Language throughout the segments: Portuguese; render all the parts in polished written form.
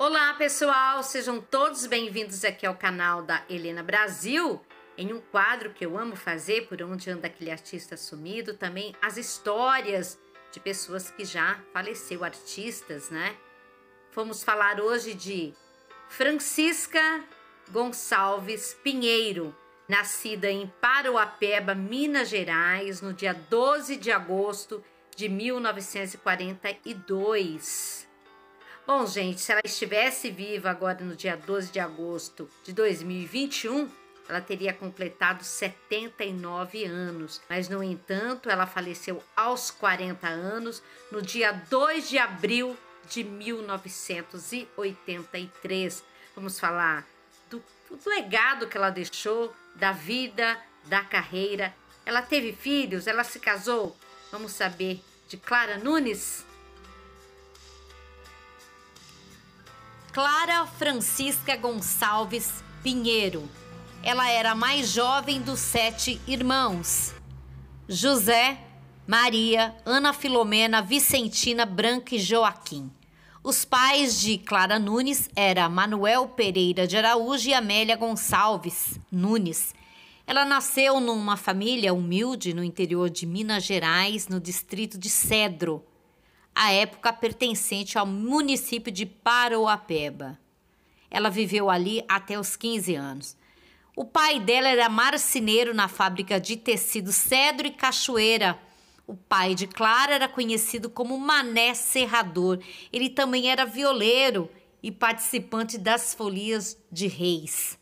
Olá pessoal, sejam todos bem-vindos aqui ao canal da Helena Brasil, em um quadro que eu amo fazer, por onde anda aquele artista sumido, também as histórias de pessoas que já faleceu, artistas, né? Vamos falar hoje de Francisca Gonçalves Pinheiro, nascida em Parauapebas, Minas Gerais, no dia 12 de agosto de 1942. Bom, gente, se ela estivesse viva agora no dia 12 de agosto de 2021, ela teria completado 79 anos. Mas, no entanto, ela faleceu aos 40 anos, no dia 2 de abril de 1983. Vamos falar do legado que ela deixou, da vida, da carreira. Ela teve filhos? Ela se casou? Vamos saber de Clara Nunes? Clara Francisca Gonçalves Pinheiro. Ela era a mais jovem dos 7 irmãos: José, Maria, Ana Filomena, Vicentina, Branca e Joaquim. Os pais de Clara Nunes eram Manuel Pereira de Araújo e Amélia Gonçalves Nunes. Ela nasceu numa família humilde no interior de Minas Gerais, no distrito de Cedro, à época pertencente ao município de Parauapebas. Ela viveu ali até os 15 anos. O pai dela era marceneiro na fábrica de tecido Cedro e Cachoeira. O pai de Clara era conhecido como Mané Serrador. Ele também era violeiro e participante das folias de reis.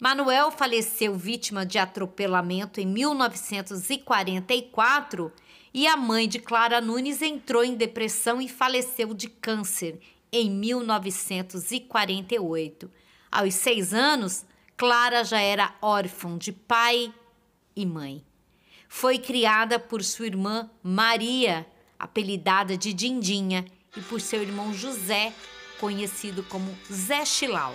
Manuel faleceu vítima de atropelamento em 1944 e a mãe de Clara Nunes entrou em depressão e faleceu de câncer em 1948. Aos 6 anos, Clara já era órfã de pai e mãe. Foi criada por sua irmã Maria, apelidada de Dindinha, e por seu irmão José, conhecido como Zé Chilau.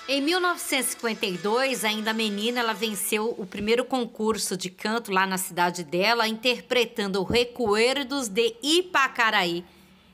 Em 1952, ainda menina, ela venceu o primeiro concurso de canto lá na cidade dela, interpretando Recuerdos de Ipacaraí.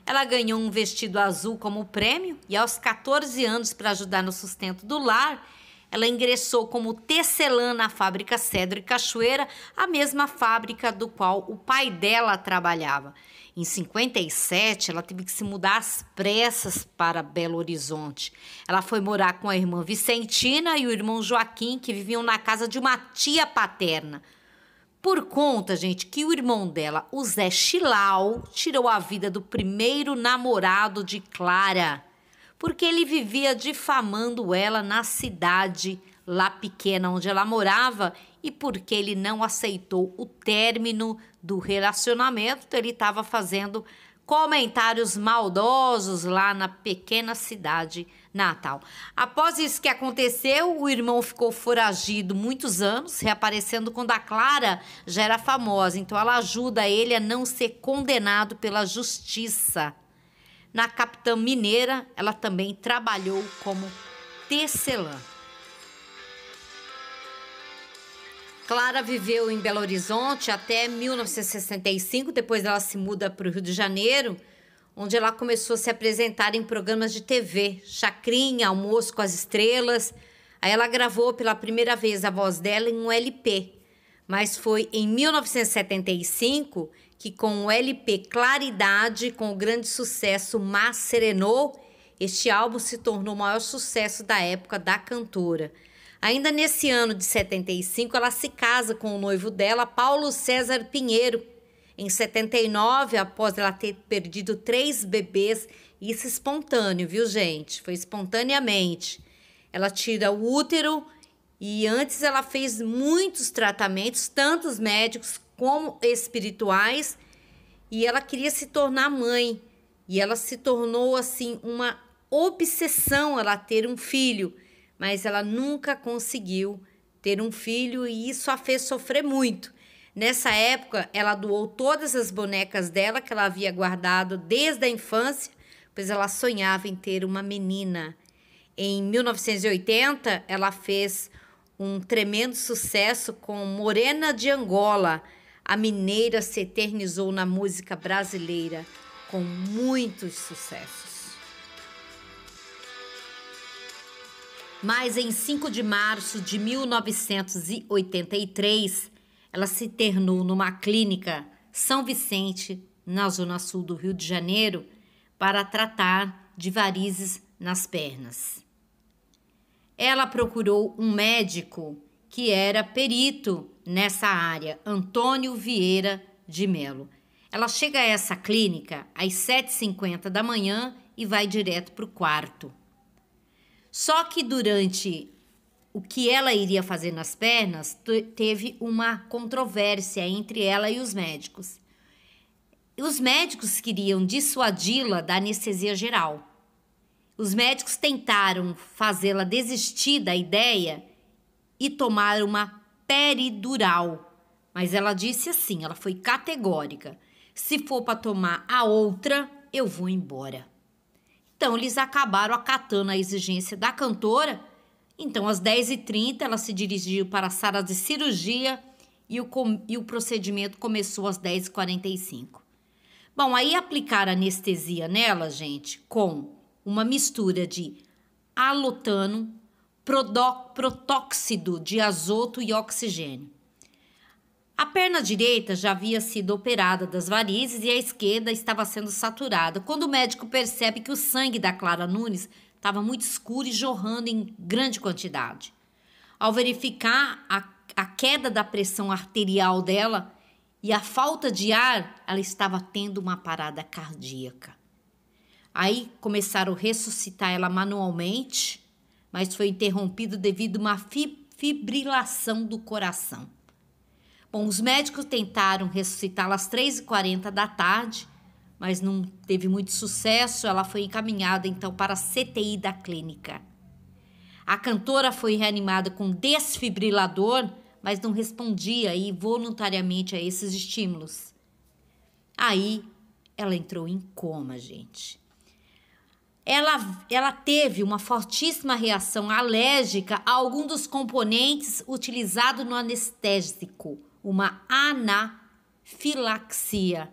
Ela ganhou um vestido azul como prêmio e aos 14 anos, para ajudar no sustento do lar, ela ingressou como tecelã na fábrica Cedro e Cachoeira, a mesma fábrica do qual o pai dela trabalhava. Em 57, ela teve que se mudar às pressas para Belo Horizonte. Ela foi morar com a irmã Vicentina e o irmão Joaquim, que viviam na casa de uma tia paterna. Por conta, gente, que o irmão dela, o Zé Chilau, tirou a vida do primeiro namorado de Clara, porque ele vivia difamando ela na cidade lá pequena onde ela morava, e porque ele não aceitou o término do relacionamento, ele estava fazendo comentários maldosos lá na pequena cidade natal. Após isso que aconteceu, o irmão ficou foragido muitos anos, reaparecendo quando a Clara já era famosa, então ela ajuda ele a não ser condenado pela justiça. Na capital mineira, ela também trabalhou como tecelã. Clara viveu em Belo Horizonte até 1965, depois ela se muda para o Rio de Janeiro, onde ela começou a se apresentar em programas de TV, Chacrinha, Almoço com as Estrelas. Aí ela gravou pela primeira vez a voz dela em um LP, mas foi em 1975 que com o LP Claridade, com o grande sucesso Mar Serenou, este álbum se tornou o maior sucesso da época da cantora. Ainda nesse ano de 75, ela se casa com o noivo dela, Paulo César Pinheiro. Em 79, após ela ter perdido 3 bebês, isso espontâneo, viu, gente? Foi espontaneamente. Ela tira o útero e antes ela fez muitos tratamentos, tanto médicos como espirituais, e ela queria se tornar mãe. E ela se tornou, assim, uma obsessão ela ter um filho, mas ela nunca conseguiu ter um filho e isso a fez sofrer muito. Nessa época, ela doou todas as bonecas dela que ela havia guardado desde a infância, pois ela sonhava em ter uma menina. Em 1980, ela fez um tremendo sucesso com Morena de Angola. A mineira se eternizou na música brasileira com muitos sucessos. Mas em 5 de março de 1983, ela se internou numa clínica São Vicente, na zona sul do Rio de Janeiro, para tratar de varizes nas pernas. Ela procurou um médico que era perito nessa área, Antônio Vieira de Melo. Ela chega a essa clínica às 7h50 da manhã e vai direto para o quarto. Só que durante o que ela iria fazer nas pernas, teve uma controvérsia entre ela e os médicos. Os médicos queriam dissuadi-la da anestesia geral. Os médicos tentaram fazê-la desistir da ideia e tomar uma peridural. Mas ela disse assim, ela foi categórica: se for para tomar a outra, eu vou embora. Então, eles acabaram acatando a exigência da cantora. Então, às 10h30, ela se dirigiu para a sala de cirurgia e o procedimento começou às 10h45. Bom, aí aplicaram anestesia nela, gente, com uma mistura de alotano, protóxido de azoto e oxigênio. A perna direita já havia sido operada das varizes e a esquerda estava sendo saturada, quando o médico percebe que o sangue da Clara Nunes estava muito escuro e jorrando em grande quantidade. Ao verificar a queda da pressão arterial dela e a falta de ar, ela estava tendo uma parada cardíaca. Aí começaram a ressuscitar ela manualmente, mas foi interrompido devido a uma fibrilação do coração. Bom, os médicos tentaram ressuscitá-la às 3h40 da tarde, mas não teve muito sucesso. Ela foi encaminhada, então, para a CTI da clínica. A cantora foi reanimada com desfibrilador, mas não respondia aí voluntariamente a esses estímulos. Aí, ela entrou em coma, gente. Ela teve uma fortíssima reação alérgica a algum dos componentes utilizados no anestésico, uma anafilaxia,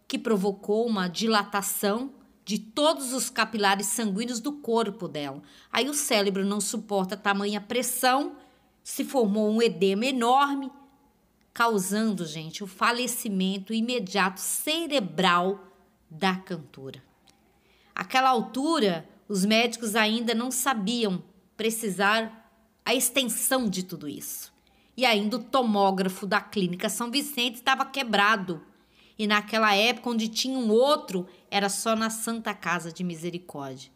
que provocou uma dilatação de todos os capilares sanguíneos do corpo dela. Aí o cérebro não suporta tamanha pressão, se formou um edema enorme, causando, gente, o falecimento imediato cerebral da cantora. Àquela altura, os médicos ainda não sabiam precisar a extensão de tudo isso. E ainda o tomógrafo da clínica São Vicente estava quebrado. E naquela época, onde tinha um outro, era só na Santa Casa de Misericórdia.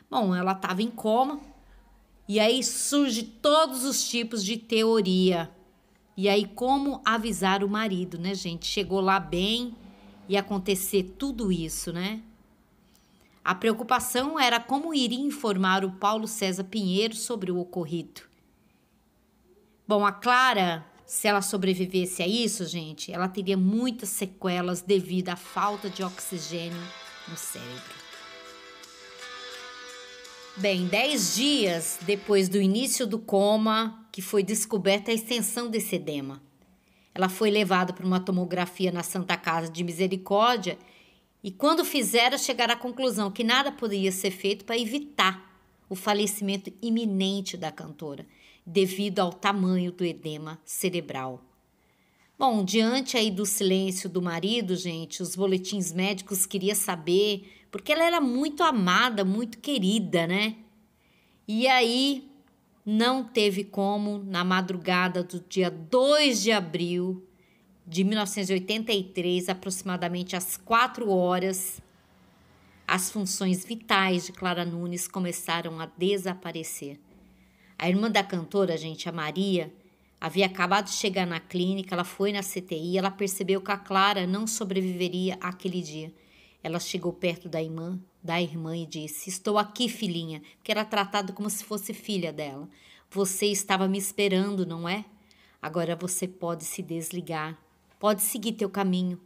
Bom, ela estava em coma. E aí surge todos os tipos de teoria. E aí como avisar o marido, né, gente? Chegou lá bem e acontecer tudo isso, né? A preocupação era como iria informar o Paulo César Pinheiro sobre o ocorrido. Bom, a Clara, se ela sobrevivesse a isso, gente, ela teria muitas sequelas devido à falta de oxigênio no cérebro. Bem, 10 dias depois do início do coma, que foi descoberta a extensão desse edema. Ela foi levada para uma tomografia na Santa Casa de Misericórdia e quando fizeram, chegaram à conclusão que nada poderia ser feito para evitar o falecimento iminente da cantora, devido ao tamanho do edema cerebral. Bom, diante aí do silêncio do marido, gente, os boletins médicos queriam saber, porque ela era muito amada, muito querida, né? E aí não teve como, na madrugada do dia 2 de abril de 1983, aproximadamente às 4 horas, as funções vitais de Clara Nunes começaram a desaparecer. A irmã da cantora, gente, a Maria, havia acabado de chegar na clínica, ela foi na CTI, ela percebeu que a Clara não sobreviveria àquele dia. Ela chegou perto da irmã e disse: "Estou aqui, filhinha", que era tratada como se fosse filha dela. "Você estava me esperando, não é? Agora você pode se desligar, pode seguir teu caminho."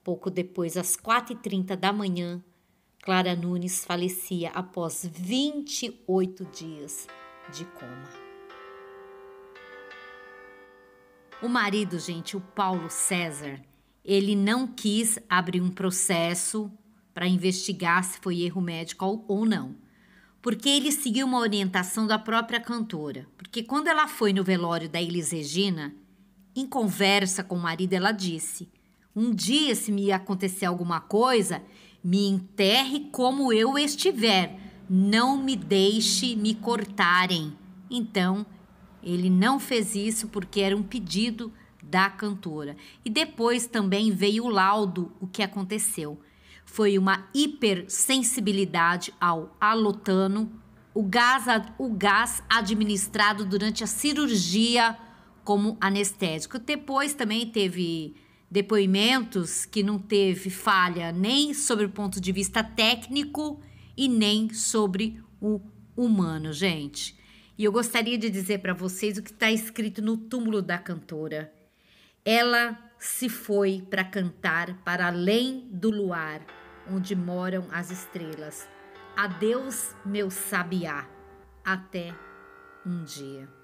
Pouco depois, às 4h30 da manhã, Clara Nunes falecia após 28 dias de coma. O marido, gente, o Paulo César, ele não quis abrir um processo para investigar se foi erro médico ou não, porque ele seguiu uma orientação da própria cantora. Porque quando ela foi no velório da Elis Regina, em conversa com o marido, ela disse: um dia, se me acontecer alguma coisa, me enterre como eu estiver, não me deixe me cortarem. Então, ele não fez isso porque era um pedido da cantora. E depois também veio o laudo, o que aconteceu. Foi uma hipersensibilidade ao alotano, o gás administrado durante a cirurgia como anestésico. Depois também teve depoimentos que não teve falha nem sobre o ponto de vista técnico e nem sobre o humano, gente. E eu gostaria de dizer para vocês o que está escrito no túmulo da cantora. Ela se foi para cantar para além do luar, onde moram as estrelas. Adeus, meu sabiá. Até um dia.